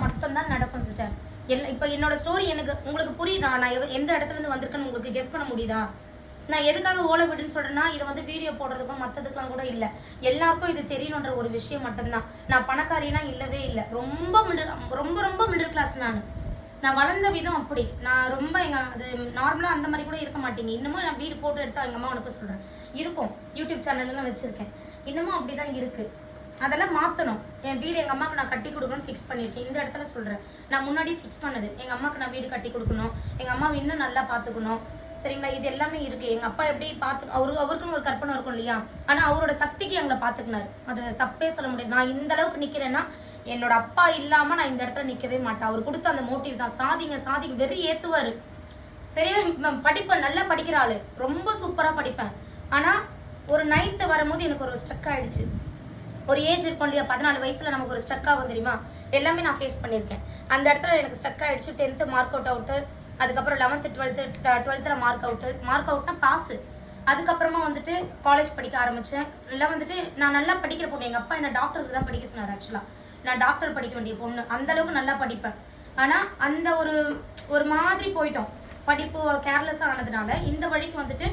மட்டும்தான் நடக்கும் சிஸ்டர். இப்போ என்னோட ஸ்டோரி எனக்கு உங்களுக்கு புரியுதா? நான் எந்த இடத்துல இருந்து வந்திருக்கேன்னு உங்களுக்கு கெஸ் பண்ண முடியுதா? நான் எதுக்காக ஓலை விடுன்னு சொல்றேன்னா, இது வந்து வீடியோ போடுறதுக்கும் மற்றதுக்கெல்லாம் கூட இல்லை. எல்லாருக்கும் இது தெரியணுன்ற ஒரு விஷயம் மட்டும்தான். நான் பணக்காரினா இல்லவே இல்லை. ரொம்ப ரொம்ப மிடில் கிளாஸ். நான் வளர்ந்த விதம் அப்படி. நான் ரொம்ப அது நார்மலாக அந்த மாதிரி கூட இருக்க மாட்டீங்க. இன்னமும் நான் வீடு ஃபோட்டோ எடுத்து எங்கள் அம்மா அனுப்ப சொல்கிறேன். இருக்கும் யூடியூப் சேனல்லாம் வச்சுருக்கேன். இன்னமும் அப்படி தான் இருக்குது. அதெல்லாம் மாற்றணும். என் வீடு எங்கள் அம்மாவுக்கு நான் கட்டி கொடுக்கணும்னு ஃபிக்ஸ் பண்ணியிருக்கேன். இந்த இடத்துல சொல்கிறேன். நான் முன்னாடி ஃபிக்ஸ் பண்ணது எங்கள் அம்மாவுக்கு நான் வீடு கட்டி கொடுக்கணும், எங்கள் அம்மாவை இன்னும் நல்லா பார்த்துக்கணும். சரிங்களா? இது எல்லாமே இருக்குது. எங்கள் அப்பா எப்படி அவருக்குன்னு ஒரு கற்பனை இருக்கும் இல்லையா? ஆனால் அவரோட சக்திக்கு எங்களை பார்த்துக்கினாரு. அது தப்பே சொல்ல முடியாது. நான் இந்த அளவுக்கு நிற்கிறேன்னா என்னோட அப்பா இல்லாமல் நான் இந்த இடத்துல நிற்கவே மாட்டேன். அவர் கொடுத்த அந்த மோட்டிவ் தான். சாதிங்க வெறி ஏற்றுவார். சரி, படிப்பேன், நல்லா படிக்கிற ஆள், ரொம்ப சூப்பராக படிப்பேன். ஆனால் ஒரு 9th வரும்போது எனக்கு ஒரு ஸ்ட்ரக் ஆகிடுச்சு. ஒரு ஏஜ் இருக்கும் இல்லையா, 14 வயசில் நமக்கு ஒரு ஸ்ட்ரக் ஆகும் தெரியுமா? எல்லாமே நான் ஃபேஸ் பண்ணியிருக்கேன். அந்த இடத்துல எனக்கு ஸ்ட்ரக் ஆகிடுச்சு. 10th மார்க் அவுட்டு, அதுக்கப்புறம் 11th 12th மார்க் அவுட்னா பாஸு. அதுக்கப்புறமா வந்துட்டு காலேஜ் படிக்க ஆரம்பித்தேன். இல்லை வந்துட்டு நான் நல்லா படிக்கிற பொண்ணு. எங்கள் அப்பா என்ன டாக்டருக்கு தான் படிக்க சொன்னார். ஆக்சுவலாக நான் டாக்டர் படிக்க வேண்டிய பொண்ணு. அந்த அளவுக்கு நல்லா படிப்பேன். ஆனால் அந்த ஒரு மாதிரி போயிட்டோம். படிப்பு கேர்லெஸ்ஸாக ஆனதுனால இந்த வழிக்கு வந்துட்டு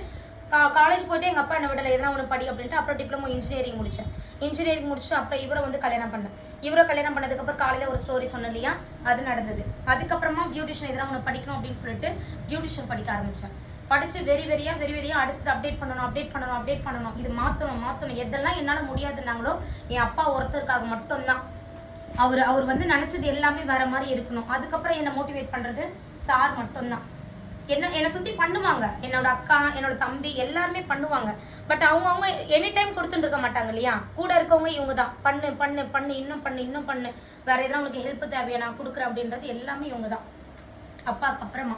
காலேஜ் போயிட்டு எங்கள் அப்பா என்ன விடலை, எதனா ஒன்று படி அப்படின்ட்டு. அப்புறம் டிப்ளமோ இன்ஜினியரிங் முடித்தேன். இன்ஜினியரிங் முடிச்சுட்டு அப்புறம் இவரை வந்து கல்யாணம் பண்ணேன். இவரை கல்யாணம் பண்ணதுக்கப்புறம் காலையில் ஒரு ஸ்டோரி சொன்னேன் இல்லையா, அது நடந்தது. அதுக்கப்புறமா பியூட்டிஷியன் எதனா ஒன்று படிக்கணும் அப்படின்னு சொல்லிட்டு பியூட்டிஷியன் படிக்க ஆரம்பித்தேன். படித்து வெறியா அடுத்தது அப்டேட் பண்ணணும். இது மாற்றணும். எதெல்லாம் என்னால் முடியாதுன்னாங்களோ என் அப்பா ஒருத்தருக்காக மட்டும்தான். அவர் வந்து நினச்சது எல்லாமே வேற மாதிரி இருக்கணும். அதுக்கப்புறம் என்னை மோட்டிவேட் பண்ணுறது சார் மட்டும்தான். என்னை சுற்றி பண்ணுவாங்க. என்னோட அக்கா, என்னோட தம்பி எல்லாருமே பண்ணுவாங்க. பட் அவங்க எனி டைம் கொடுத்துட்டு இருக்க மாட்டாங்க இல்லையா? கூட இருக்கவங்க இவங்க தான். பண்ணு இன்னும் பண்ணு, வேற எதனா உங்களுக்கு ஹெல்ப் தேவையா நான் கொடுக்குறேன் அப்படின்றது எல்லாமே இவங்க தான், அப்பாவுக்கு அப்புறமா.